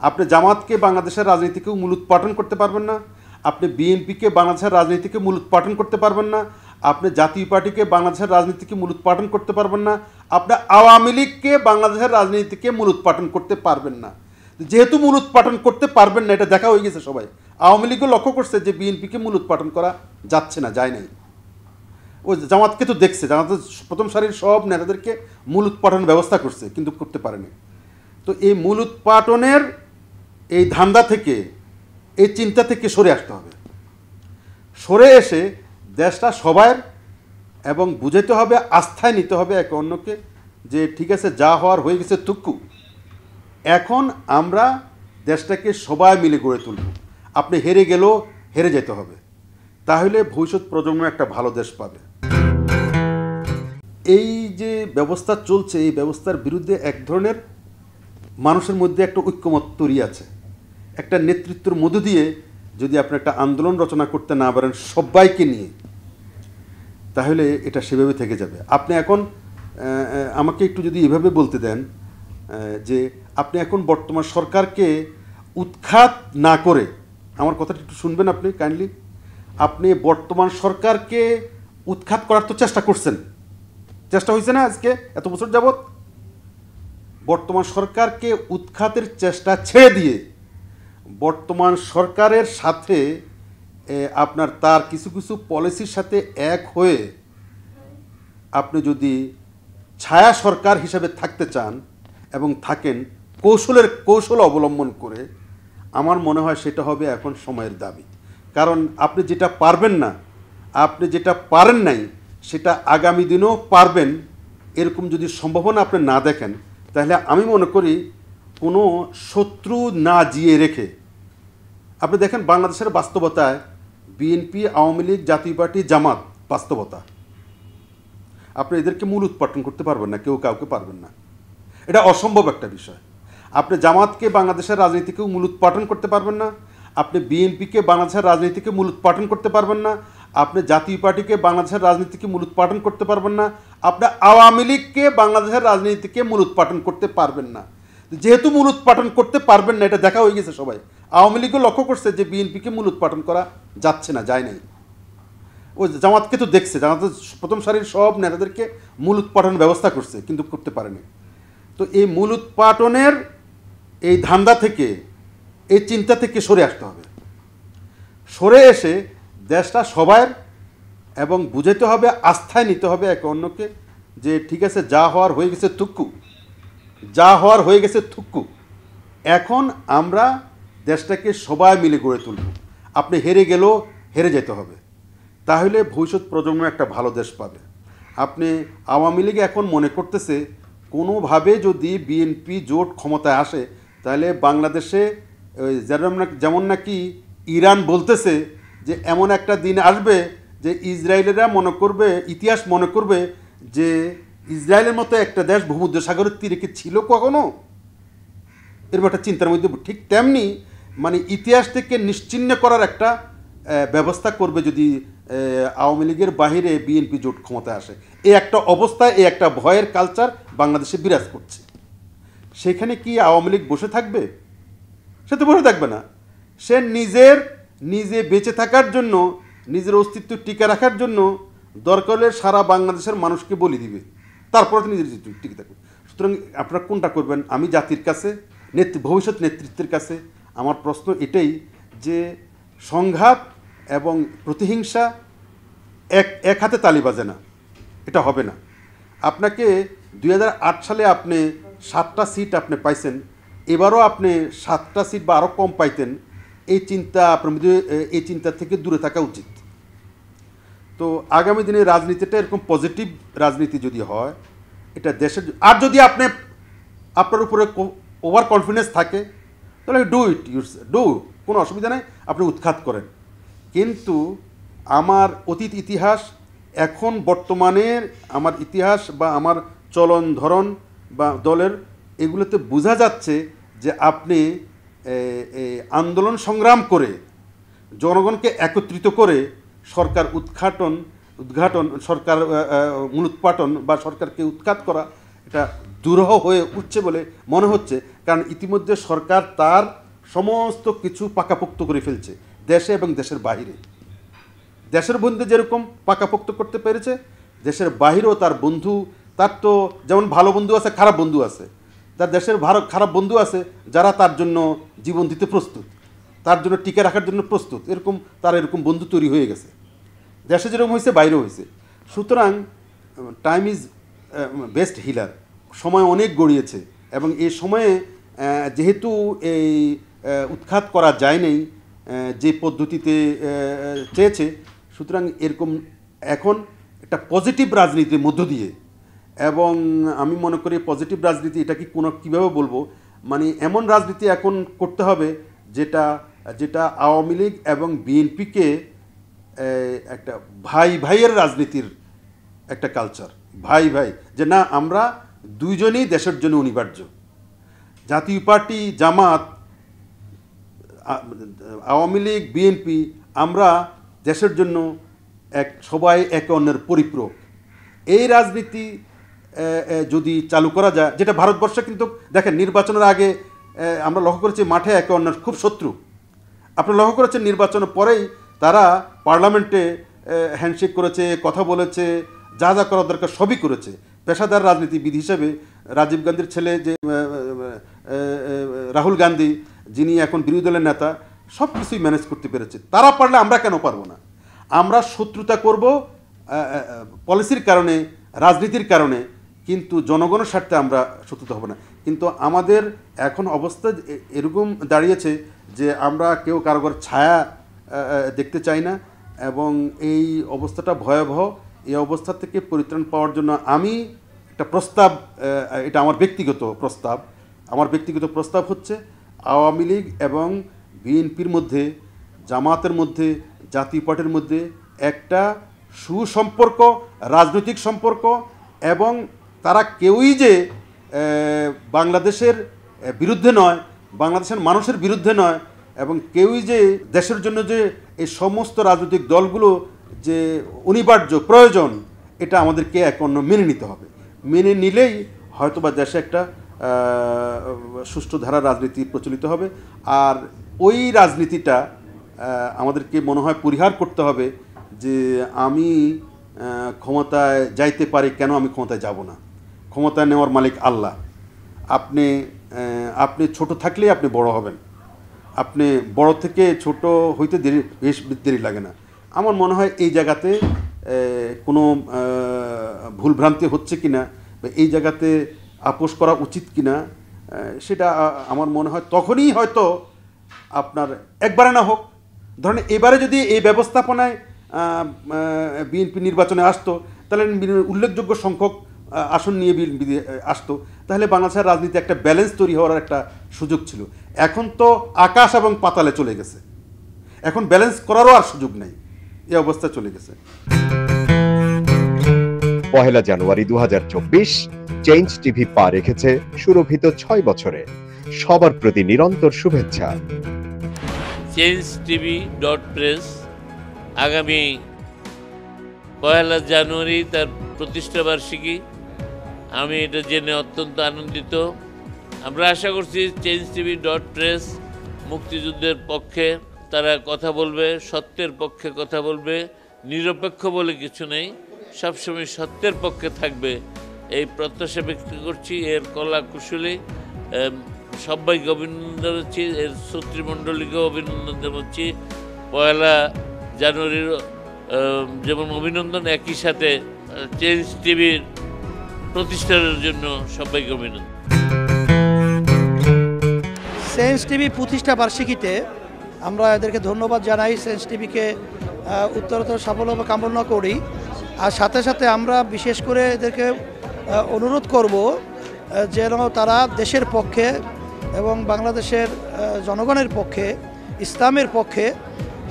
আপনি জামাতকে বাংলাদেশের রাজনীতিকে মূলোৎপাটন করতে পারবেন না, আপনি বিএনপিকে বাংলাদেশের রাজনীতিকে মূলোৎপাটন করতে পারবেন না, আপনি জাতীয় পার্টিকে বাংলাদেশের রাজনীতিকে মূলোৎপাটন করতে পারবেন না, আপনি আওয়ামী লীগকে বাংলাদেশের রাজনীতিকে মূলোৎপাটন করতে পারবেন না। যেহেতু মূলোৎপাটন করতে পারবেন না, এটা দেখা হয়ে গেছে সবাই। আওয়ামী লীগও লক্ষ্য করছে যে বিএনপিকে মূলোৎপাটন করা যাচ্ছে না, যায় নাই। ও জামাতকে তো দেখছে, জামাত প্রথম সারির সব নেতাদেরকে মূলোৎপাটনের ব্যবস্থা করছে, কিন্তু করতে পারেনি। তো এই মূলোৎপাটনের এই ধান্দা থেকে, এই চিন্তা থেকে সরে আসতে হবে। সরে এসে দেশটা সবার এবং বুঝাতে হবে, আস্থায় নিতে হবে একে অন্যকে, যে ঠিক আছে যা হওয়ার হয়ে গেছে তুক্কু, এখন আমরা দেশটাকে সবাই মিলে গড়ে তুলব। আপনি হেরে গেলেও হেরে যেতে হবে, তাহলে ভবিষ্যৎ প্রজন্ম একটা ভালো দেশ পাবে। এই যে ব্যবস্থা চলছে, এই ব্যবস্থার বিরুদ্ধে এক ধরনের মানুষের মধ্যে একটা ঐক্যমত তৈরি আছে। একটা নেতৃত্বের মধ্য দিয়ে যদি আপনি একটা আন্দোলন রচনা করতে না পারেন সবাইকে নিয়ে, তাহলে এটা সেভাবে থেকে যাবে। আপনি এখন আমাকে একটু যদি এভাবে বলতে দেন যে আপনি এখন বর্তমান সরকারকে উৎখাত না করে, আমার কথাটা একটু শুনবেন আপনি কাইন্ডলি। আপনি বর্তমান সরকারকে উৎখাত করার তো চেষ্টা করছেন, চেষ্টা হয়েছে না আজকে এত বছর যাবৎ? বর্তমান সরকারকে উৎখাতের চেষ্টা ছেড়ে দিয়ে বর্তমান সরকারের সাথে আপনার তার কিছু কিছু পলিসির সাথে এক হয়ে আপনি যদি ছায়া সরকার হিসেবে থাকতে চান এবং থাকেন কৌশল অবলম্বন করে, আমার মনে হয় সেটা হবে এখন সময়ের দাবি। কারণ আপনি যেটা পারবেন না, আপনি যেটা পারেন নাই, সেটা আগামী দিনেও পারবেন, এরকম যদি সম্ভাবনা আপনি না দেখেন, তাহলে আমি মনে করি কোনো শত্রু না জিয়ে রেখে, আপনি দেখেন বাংলাদেশের বাস্তবতায় বিএনপি, আওয়ামী লীগ, জাতীয় পার্টি, জামাত, বাস্তবতা আপনি এদেরকে মূলোৎপাটন করতে পারবেন না, কেউ কাউকে পারবেন না। এটা অসম্ভব একটা বিষয়। আপনি জামাতকে বাংলাদেশের রাজনীতিকেও মূলোৎপাটন করতে পারবেন না, আপনি বিএনপিকে বাংলাদেশের রাজনীতিকে মূলোৎপাটন করতে পারবেন না, আপনি জাতীয় পার্টিকে বাংলাদেশের রাজনীতিকে মূলোৎপাটন করতে পারবেন না, আপনি আওয়ামী লীগকে বাংলাদেশের রাজনীতিকে মূলোৎপাটন করতে পারবেন না। যেহেতু মূলোৎপাটন করতে পারবেন না, এটা দেখা হয়ে গেছে সবাই। আওয়ামী লীগও লক্ষ্য করছে যে বিএনপিকে মূলোৎপাটন করা যাচ্ছে না, যায় নাই। ও জামাতকে তো দেখছে, জামাত প্রথম সারির সব নেতাদেরকে মূলোৎপাটনের ব্যবস্থা করছে, কিন্তু করতে পারেনি। তো এই মূলোৎপাটনের এই ধান্দা থেকে, এই চিন্তা থেকে সরে আসতে হবে। সরে এসে দেশটা সবার এবং বুঝাতে হবে, আস্থায় নিতে হবে একে অন্যকে, যে ঠিক আছে যা হওয়ার হয়ে গেছে তুক্কু, যা হওয়ার হয়ে গেছে তুক্কু, এখন আমরা দেশটাকে সবাই মিলে গড়ে তুলব। আপনি হেরে গেলেও হেরে যেতে হবে, তাহলে ভবিষ্যৎ প্রজন্ম একটা ভালো দেশ পাবে। আপনি আওয়ামী লীগ এখন মনে করতেছে কোনোভাবে যদি বিএনপি জোট ক্ষমতায় আসে, তাহলে বাংলাদেশে যেমন নাকি ইরান বলতেছে যে এমন একটা দিন আসবে যে ইসরায়েলেরা মনে করবে, ইতিহাস মনে করবে যে ইসরায়েলের মতো একটা দেশ ভূমধ্যসাগরের তীরে কি ছিল কখনো, এরকম একটা চিন্তার মধ্যে। ঠিক তেমনি মানে ইতিহাস থেকে নিশ্চিহ্ন করার একটা ব্যবস্থা করবে যদি আওয়ামী লীগের বাহিরে বিএনপি জোট ক্ষমতায় আসে। এই একটা অবস্থায়, এই একটা ভয়ের কালচার বাংলাদেশে বিরাজ করছে। সেখানে কি আওয়ামী লীগ বসে থাকবে? সে তো বসে থাকবে না। সে নিজে বেঁচে থাকার জন্য, নিজের অস্তিত্ব টিকে রাখার জন্য দরকার হলে সারা বাংলাদেশের মানুষকে বলি দিবে, তারপরে তো নিজের টিকে থাকবে। সুতরাং আপনারা কোনটা করবেন? আমি জাতির কাছে, ভবিষ্যৎ নেতৃত্বের কাছে আমার প্রশ্ন এটাই যে সংঘাত এবং প্রতিহিংসা এক হাতে তালি বাজে না, এটা হবে না। আপনাকে 2008 সালে আপনি 7টা সিট আপনি পাইছেন, এবারও আপনি 7টা সিট বা আরও কম পাইতেন। এই চিন্তা আপনার মধ্যে, এই চিন্তা থেকে দূরে থাকা উচিত। তো আগামী দিনে রাজনীতিটা এরকম পজিটিভ রাজনীতি যদি হয়, এটা দেশের, আর যদি আপনার উপরে ওভার কনফিডেন্স থাকে, তাহলে ডু কোনো অসুবিধা নেই, আপনি উৎখাত করেন। কিন্তু আমার অতীত ইতিহাস, এখন বর্তমানের আমার ইতিহাস বা আমার চলন ধরন বা দলের, এগুলোতে বোঝা যাচ্ছে যে আপনি আন্দোলন সংগ্রাম করে জনগণকে একত্রিত করে সরকার উদ্ঘাটন, সরকার মূলোৎপাটন বা সরকারকে উৎখাত করা, এটা দুরূহ হয়ে উঠছে বলে মনে হচ্ছে। কারণ ইতিমধ্যে সরকার তার সমস্ত কিছু পাকাপোক্ত করে ফেলছে দেশে এবং দেশের বাইরে। দেশের বন্ধু যেরকম পাকাপোক্ত করতে পেরেছে, দেশের বাইরেও তার বন্ধু, তার তো যেমন ভালো বন্ধু আছে, খারাপ বন্ধু আছে, তার দেশের খারাপ বন্ধু আছে যারা তার জন্য জীবন দিতে প্রস্তুত, তার জন্য টিকে রাখার জন্য প্রস্তুত। এরকম তার এরকম বন্ধু তৈরি হয়ে গেছে, দেশে যেরকম হয়েছে বাইরেও হয়েছে। সুতরাং টাইম ইজ বেস্ট হিলার। সময় অনেক গড়িয়েছে এবং এই সময়ে যেহেতু এই উৎখাত করা যায় নাই যে পদ্ধতিতে চেয়েছে, সুতরাং এরকম এখন একটা পজিটিভ রাজনীতির মধ্য দিয়ে, এবং আমি মনে করি পজিটিভ রাজনীতি এটা কি কীভাবে বলবো, মানে এমন রাজনীতি এখন করতে হবে যেটা যেটা আওয়ামী লীগ এবং বিএনপিকে একটা ভাই ভাইয়ের রাজনীতির একটা কালচার, ভাই ভাই, যে না আমরা দুইজনই দেশের জন্য অনিবার্য। জাতীয় পার্টি, জামাত, আওয়ামী লীগ, বিএনপি, আমরা দেশের জন্য সবাই একে অন্যের পরিপূরক। এই রাজনীতি যদি চালু করা যায়, যেটা ভারতবর্ষে কিন্তু দেখেন নির্বাচনের আগে আমরা লক্ষ্য করেছি মাঠে একে অন্যের খুব শত্রু। আপনারা লক্ষ্য করেছেন নির্বাচনের পরেই তারা পার্লামেন্টে হ্যান্ডশেক করেছে, কথা বলেছে, যা যা করার দরকার সবই করেছে। পেশাদার রাজনীতিবিদ হিসেবে রাজীব গান্ধীর ছেলে যে রাহুল গান্ধী, যিনি এখন বিরোধী দলের নেতা, সব কিছুই ম্যানেজ করতে পেরেছে। তারা পারলে আমরা কেন পারবো না? আমরা শত্রুতা করব পলিসির কারণে, রাজনীতির কারণে, কিন্তু জনগণের স্বার্থে আমরা শত্রুতা হব না। কিন্তু আমাদের এখন অবস্থা এরকম দাঁড়িয়েছে যে আমরা কেউ কারোর ছায়া দেখতে চাই না, এবং এই অবস্থাটা ভয়াবহ। এই অবস্থা থেকে পরিত্রাণ পাওয়ার জন্য আমি একটা প্রস্তাব, এটা আমার ব্যক্তিগত প্রস্তাব হচ্ছে আওয়ামী লীগ এবং বিএনপির মধ্যে, জামাতের মধ্যে, জাতীয় পার্টির মধ্যে একটা সুসম্পর্ক, রাজনৈতিক সম্পর্ক, এবং তারা কেউই যে বাংলাদেশের বিরুদ্ধে নয়, বাংলাদেশের মানুষের বিরুদ্ধে নয়, এবং কেউই যে দেশের জন্য যে এই সমস্ত রাজনৈতিক দলগুলো যে অনিবার্য প্রয়োজন, এটা আমাদেরকে এক অন্য মেনে নিতে হবে। মেনে নিলেই হয়তোবা দেশে একটা সুষ্ঠু ধারার রাজনীতি প্রচলিত হবে। আর ওই রাজনীতিটা আমাদেরকে মনে হয় পরিহার করতে হবে যে আমি ক্ষমতায় যাইতে পারি, কেন আমি ক্ষমতায় যাব না? ক্ষমতায় নেওয়ার মালিক আল্লাহ। আপনি ছোট থাকলেই আপনি বড় হবেন, আপনি বড় থেকে ছোট হইতে বেশ দেরি লাগে না। আমার মনে হয় এই জায়গাতে কোনো ভুলভ্রান্তি হচ্ছে কিনা, বা এই জায়গাতে আপোষ করা উচিত কিনা, সেটা আমার মনে হয় তখনই হয়তো আপনার একবারে না হোক, ধরেন এবারে যদি এই ব্যবস্থাপনায় বিএনপি নির্বাচনে আসতো, তাহলে উল্লেখযোগ্য সংখ্যক আসন নিয়ে বিএনপি আসতো, তাহলে বাংলাদেশের রাজনীতি একটা ব্যালেন্স তৈরি হওয়ার একটা সুযোগ ছিল। এখন তো আকাশ এবং পাতালে চলে গেছে, এখন ব্যালেন্স করারও আর সুযোগ নেই, এই অবস্থা চলে গেছে। 1 জানুয়ারি 2024 চেঞ্জ টিভি পা রেখেছে সুরভিত 6 বছরে। সবার প্রতি নিরন্তর শুভেচ্ছা। changetv.press আগামী 1 জানুয়ারি তার প্রতিষ্ঠা বার্ষিকী। আমি এটা জেনে অত্যন্ত আনন্দিত। আমরা আশা করছি changetv.press মুক্তিযুদ্ধের পক্ষে তারা কথা বলবে, সত্যের পক্ষে কথা বলবে, নিরপেক্ষ বলে কিছু নেই, সবসময় সত্যের পক্ষে থাকবে, এই প্রত্যাশা ব্যক্ত করছি। এর কলা কুশলী সবাইকে অভিনন্দন জানাচ্ছি, এর শ্রোতৃমণ্ডলীকেও অভিনন্দন জানাচ্ছি। 1 জানুয়ারির যেমন অভিনন্দন, একই সাথে চেঞ্জ টিভির প্রতিষ্ঠানের জন্য সবাইকে অভিনন্দন। চেঞ্জ টিভি প্রতিষ্ঠা বার্ষিকীতে আমরা এদেরকে ধন্যবাদ জানাই, চেঞ্জ টিভিকে উত্তরোত্তর সাফল্য কামনা করি। আর সাথে সাথে আমরা বিশেষ করে এদেরকে অনুরোধ করব যেন তারা দেশের পক্ষে এবং বাংলাদেশের জনগণের পক্ষে, ইসলামের পক্ষে,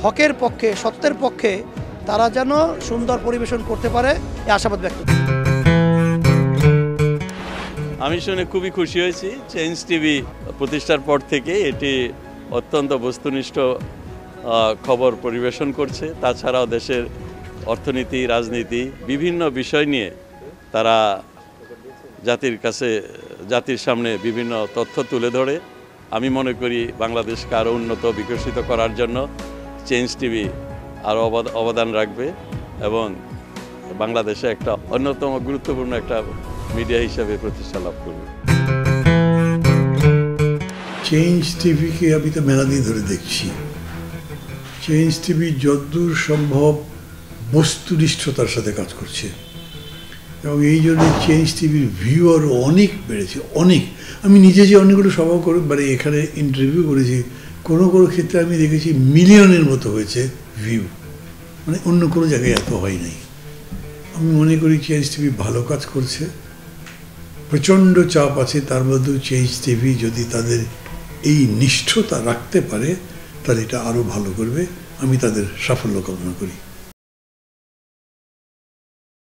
হকের পক্ষে, সত্যের পক্ষে তারা যেন সুন্দর পরিবেশন করতে পারে, এই আশাবাদ ব্যক্ত করি। আমি শুনে খুবই খুশি হয়েছি। চেঞ্জ টিভি প্রতিষ্ঠার পর থেকে এটি অত্যন্ত বস্তুনিষ্ঠ খবর পরিবেশন করছে। তাছাড়াও দেশের অর্থনীতি, রাজনীতি, বিভিন্ন বিষয় নিয়ে তারা জাতির কাছে জাতির সামনে বিভিন্ন তথ্য তুলে ধরে। আমি মনে করি বাংলাদেশকে আরও উন্নত বিকশিত করার জন্য চেঞ্জ টিভি আরও অবদান রাখবে এবং বাংলাদেশে একটা অন্যতম গুরুত্বপূর্ণ একটা মিডিয়া হিসেবে প্রতিষ্ঠা লাভ করবে। চেঞ্জ টিভিকে আমি তো মেলা দিন ধরে দেখছি। চেঞ্জ টিভি যতদূর সম্ভব বস্তুনিষ্ঠতার সাথে কাজ করছে এবং এই জন্য চেঞ্জ টিভির ভিউ আরও অনেক বেড়েছে, অনেক। আমি নিজে যে অনেকগুলো সভা করে মানে এখানে ইন্টারভিউ করেছি, কোনো কোনো ক্ষেত্রে আমি দেখেছি মিলিয়নের মতো হয়েছে ভিউ, মানে অন্য কোনো জায়গায় এত হয় নাই। আমি মনে করি চেঞ্জ টিভি ভালো কাজ করছে, প্রচণ্ড চাপ আছে, তার মধ্যেও চেঞ্জ টিভি যদি তাদের এই নিষ্ঠতা রাখতে পারে তাহলে এটা আরও ভালো করবে। আমি তাদের সাফল্য কামনা করি।